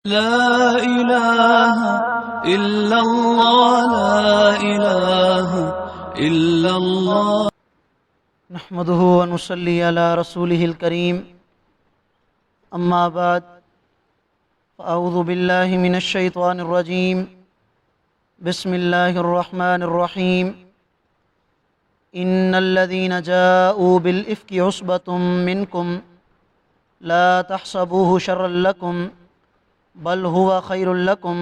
لا إله إلا الله لا إله إلا الله نحمده ونصلي على رسوله الكريم اما بعد فاعوذ بالله من الشيطان الرجيم بسم الله الرحمن الرحيم ان الذين جاءوا بالإفك عصبة منكم لا تحسبوه شرا لكم بل هو خير لكم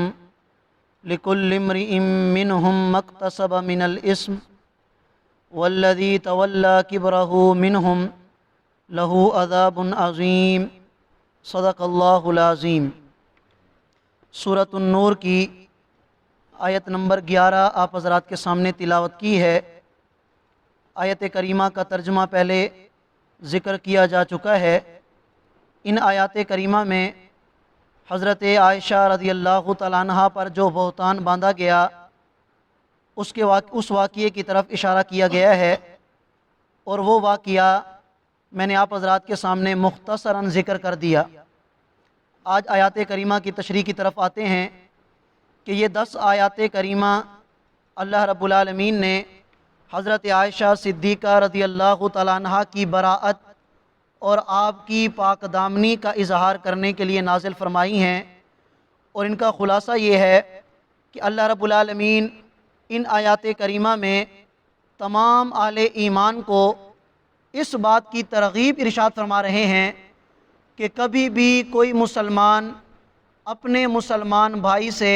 لكل امرئ منهم ما اكتسب من الإثم والذي تولى كبره منهم له عذاب عظیم صدق اللہ العظیم۔ سورۃ النور کی آیت نمبر 11 آپ حضرات کے سامنے تلاوت کی ہے۔ آیت کریمہ کا ترجمہ پہلے ذکر کیا جا چکا ہے۔ ان آیات کریمہ میں حضرت عائشہ رضی اللہ تعالیٰ عنہ پر جو بہتان باندھا گیا اس واقعے کی طرف اشارہ کیا گیا ہے، اور وہ واقعہ میں نے آپ حضرات کے سامنے مختصراً ذکر کر دیا۔ آج آیات کریمہ کی تشریح کی طرف آتے ہیں کہ یہ 10 آیات کریمہ اللہ رب العالمین نے حضرت عائشہ صدیقہ رضی اللہ تعالیٰ عنہ کی براءت اور آپ کی پاک دامنی کا اظہار کرنے کے لیے نازل فرمائی ہیں، اور ان کا خلاصہ یہ ہے کہ اللہ رب العالمین ان آیات کریمہ میں تمام اہل ایمان کو اس بات کی ترغیب ارشاد فرما رہے ہیں کہ کبھی بھی کوئی مسلمان اپنے مسلمان بھائی سے،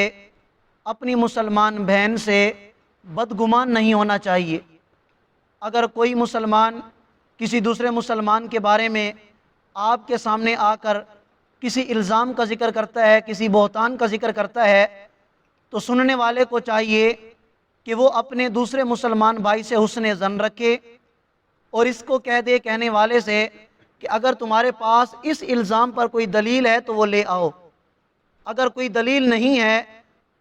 اپنی مسلمان بہن سے بدگمان نہیں ہونا چاہیے۔ اگر کوئی مسلمان کسی دوسرے مسلمان کے بارے میں آپ کے سامنے آ کر کسی الزام کا ذکر کرتا ہے، کسی بہتان کا ذکر کرتا ہے، تو سننے والے کو چاہیے کہ وہ اپنے دوسرے مسلمان بھائی سے حسن ظن رکھے، اور اس کو کہہ دے کہنے والے سے کہ اگر تمہارے پاس اس الزام پر کوئی دلیل ہے تو وہ لے آؤ، اگر کوئی دلیل نہیں ہے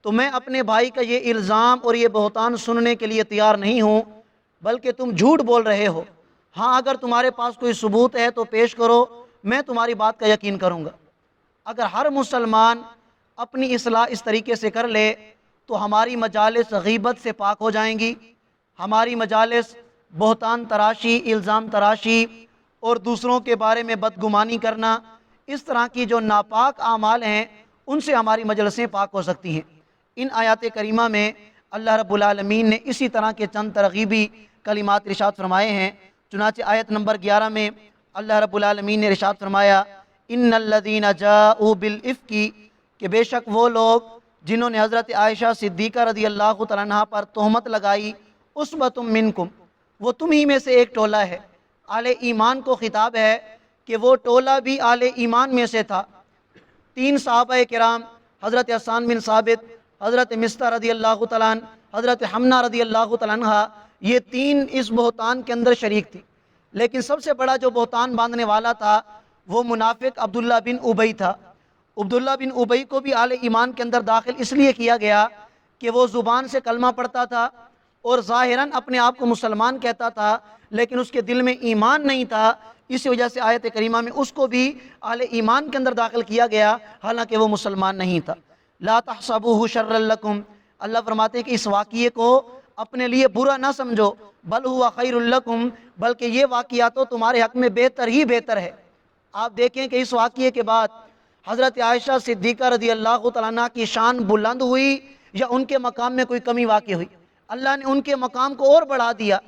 تو میں اپنے بھائی کا یہ الزام اور یہ بہتان سننے کے لیے تیار نہیں ہوں، بلکہ تم جھوٹ بول رہے ہو۔ ہاں اگر تمہارے پاس کوئی ثبوت ہے تو پیش کرو، میں تمہاری بات کا یقین کروں گا۔ اگر ہر مسلمان اپنی اصلاح اس طریقے سے کر لے تو ہماری مجالس غیبت سے پاک ہو جائیں گی، ہماری مجالس بہتان تراشی، الزام تراشی اور دوسروں کے بارے میں بدگمانی کرنا، اس طرح کی جو ناپاک اعمال ہیں ان سے ہماری مجلسیں پاک ہو سکتی ہیں۔ ان آیات کریمہ میں اللہ رب العالمین نے اسی طرح کے چند ترغیبی کلمات ارشاد فرمائے ہیں۔ چنانچہ آیت نمبر 11 میں اللہ رب العالمین نے ارشاد فرمایا ان الذین جاءوا بالإفک، کہ بے شک وہ لوگ جنہوں نے حضرت عائشہ صدیقہ رضی اللہ تعالیٰ عنہ پر تہمت لگائی، عصبۃ منکم، وہ تم ہی میں سے ایک ٹولہ ہے۔ اہل ایمان کو خطاب ہے کہ وہ ٹولہ بھی اہل ایمان میں سے تھا۔ 3 صحابہ کرام حضرت حسان بن ثابت، حضرت مصطح رضی اللہ تعالیٰ عنہ، حضرت حمنہ رضی اللہ تعالیٰ عنہ، یہ 3 اس بہتان کے اندر شریک تھی، لیکن سب سے بڑا جو بہتان باندھنے والا تھا وہ منافق عبداللہ بن ابی تھا۔ عبداللہ بن ابی کو بھی اہل ایمان کے اندر داخل اس لیے کیا گیا کہ وہ زبان سے کلمہ پڑھتا تھا اور ظاہراً اپنے آپ کو مسلمان کہتا تھا، لیکن اس کے دل میں ایمان نہیں تھا۔ اس وجہ سے آیت کریمہ میں اس کو بھی اہل ایمان کے اندر داخل کیا گیا، حالانکہ وہ مسلمان نہیں تھا۔ لا تحسبوہ شرا لکم، اللہ فرماتے ہیں کہ اس واقعے کو اپنے لیے برا نہ سمجھو، بل ہوا خیر لکم، بلکہ یہ واقعہ تو تمہارے حق میں بہتر ہی بہتر ہے۔ آپ دیکھیں کہ اس واقعے کے بعد حضرت عائشہ صدیقہ رضی اللہ تعالیٰ عنہ کی شان بلند ہوئی یا ان کے مقام میں کوئی کمی واقع ہوئی؟ اللہ نے ان کے مقام کو اور بڑھا دیا۔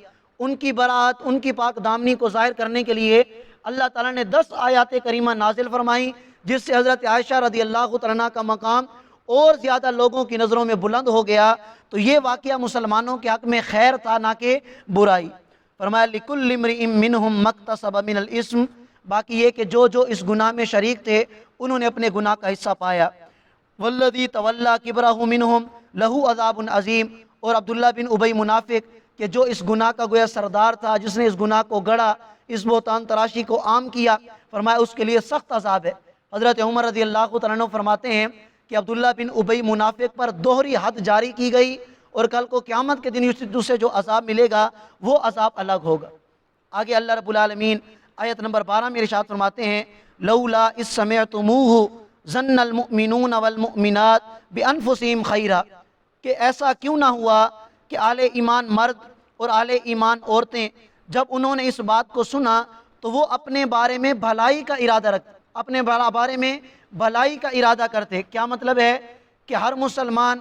ان کی برات، ان کی پاک دامنی کو ظاہر کرنے کے لیے اللہ تعالیٰ نے 10 آیات کریمہ نازل فرمائیں، جس سے حضرت عائشہ رضی اللہ تعالیٰ عنہ کا مقام اور زیادہ لوگوں کی نظروں میں بلند ہو گیا۔ تو یہ واقعہ مسلمانوں کے حق میں خیر تھا، نہ کہ برائی۔ فرمایا لِكُلِّ امْرِئٍ مِّنْهُمْ مَا اكْتَسَبَ مِنَ الْإِثْمِ، باقی یہ کہ جو اس گناہ میں شریک تھے انہوں نے اپنے گناہ کا حصہ پایا۔ وَالَّذِي تَوَلَّىٰ كِبْرَهُ مِنْهُمْ لَهُ عَذَابٌ عَظِيمٌ، اور عبداللہ بن ابی منافق کہ جو اس گناہ کا گویا سردار تھا، جس نے اس گناہ کو گڑا، اس بہتان تراشی کو عام کیا، فرمایا اس کے لیے سخت عذاب ہے۔ حضرت عمر رضی اللہ تعالیٰ عنہ فرماتے ہیں کہ عبداللہ بن ابی منافق پر دوہری حد جاری کی گئی، اور کل کو قیامت کے دن اسے جو عذاب ملے گا وہ عذاب الگ ہوگا۔ آگے اللہ رب العالمین آیت نمبر 12 میں ارشاد فرماتے ہیں لولا اذ سمعتموہ ظن المؤمنون والمؤمنات بانفسہم خیرا، کہ ایسا کیوں نہ ہوا کہ اہل ایمان مرد اور اہل ایمان عورتیں جب انہوں نے اس بات کو سنا تو وہ اپنے بارے میں بھلائی کا ارادہ رکھتے، اپنے بارے میں بھلائی کا ارادہ کرتے۔ کیا مطلب ہے؟ کہ ہر مسلمان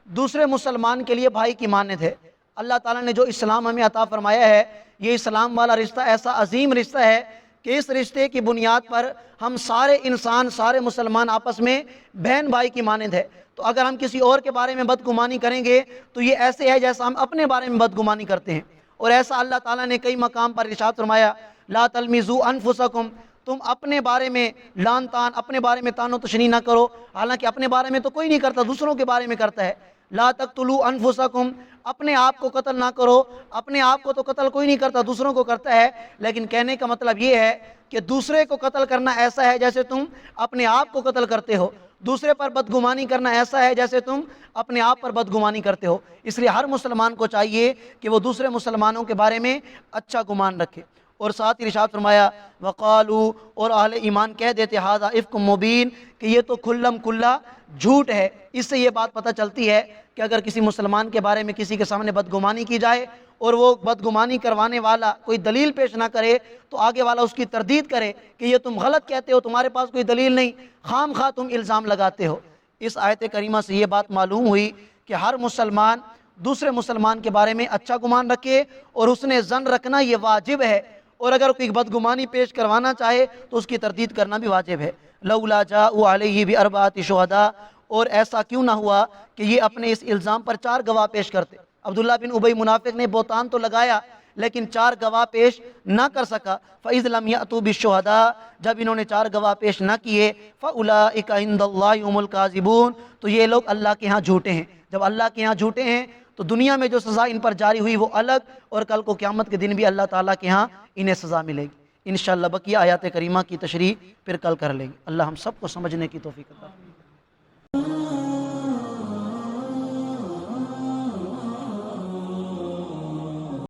دوسرے مسلمان کے لیے بھائی کی مانند ہے۔ اللہ تعالیٰ نے جو اسلام ہمیں عطا فرمایا ہے، یہ اسلام والا رشتہ ایسا عظیم رشتہ ہے کہ اس رشتے کی بنیاد پر ہم سارے انسان، سارے مسلمان آپس میں بہن بھائی کی مانند ہے۔ تو اگر ہم کسی اور کے بارے میں بدگمانی کریں گے تو یہ ایسے ہے جیسا ہم اپنے بارے میں بدگمانی کرتے ہیں۔ اور ایسا اللہ تعالیٰ نے کئی مقام پر ارشاد فرمایا، لا تلمزوا انفسکم، تم اپنے بارے میں لان تان، اپنے بارے میں تان و تشنیع نہ کرو، حالانکہ اپنے بارے میں تو کوئی نہیں کرتا، دوسروں کے بارے میں کرتا ہے۔ لا تقتلوا انفسکم، اپنے آپ کو قتل نہ کرو، اپنے آپ کو تو قتل کوئی نہیں کرتا، دوسروں کو کرتا ہے۔ لیکن کہنے کا مطلب یہ ہے کہ دوسرے کو قتل کرنا ایسا ہے جیسے تم اپنے آپ کو قتل کرتے ہو، دوسرے پر بدگمانی کرنا ایسا ہے جیسے تم اپنے آپ پر بدگمانی کرتے ہو۔ اس لیے ہر مسلمان کو چاہیے کہ وہ دوسرے مسلمانوں کے بارے میں اچھا گمان رکھے۔ اور ساتھ ہی ارشاد فرمایا وقالو، اور اہل ایمان کہہ دیتے ھذا افک مبین، کہ یہ تو کھلم کھلا جھوٹ ہے۔ اس سے یہ بات پتہ چلتی ہے کہ اگر کسی مسلمان کے بارے میں کسی کے سامنے بدگمانی کی جائے اور وہ بدگمانی کروانے والا کوئی دلیل پیش نہ کرے تو آگے والا اس کی تردید کرے کہ یہ تم غلط کہتے ہو، تمہارے پاس کوئی دلیل نہیں، خام خواہ تم الزام لگاتے ہو۔ اس آیت کریمہ سے یہ بات معلوم ہوئی کہ ہر مسلمان دوسرے مسلمان کے بارے میں اچھا گمان رکھے اور حسن ظن رکھنا یہ واجب ہے، اور اگر کوئی بدگمانی پیش کروانا چاہے تو اس کی تردید کرنا بھی واجب ہے۔ لولا جاءوا علیہ باربعۃ شہداء، اور ایسا کیوں نہ ہوا کہ یہ اپنے اس الزام پر 4 گواہ پیش کرتے۔ عبداللہ بن ابی منافق نے بہتان تو لگایا لیکن 4 گواہ پیش نہ کر سکا۔ فَإِذْ لَمْ يَأْتُوا بِالشُّهَدَاءِ، جب انہوں نے 4 گواہ پیش نہ کیے، فَأُولَٰئِكَ عِندَ اللَّهِ هُمُ الْكَاذِبُونَ، تو یہ لوگ اللہ کے ہاں جھوٹے ہیں۔ جب اللہ کے ہاں جھوٹے ہیں تو دنیا میں جو سزا ان پر جاری ہوئی وہ الگ، اور کل کو قیامت کے دن بھی اللہ تعالیٰ کے ہاں انہیں سزا ملے گی۔ انشاءاللہ بقیہ آیات کریمہ کی تشریح پھر کل کر لیں گے۔ اللہ ہم سب کو سمجھنے کی توفیق عطا فرمائے۔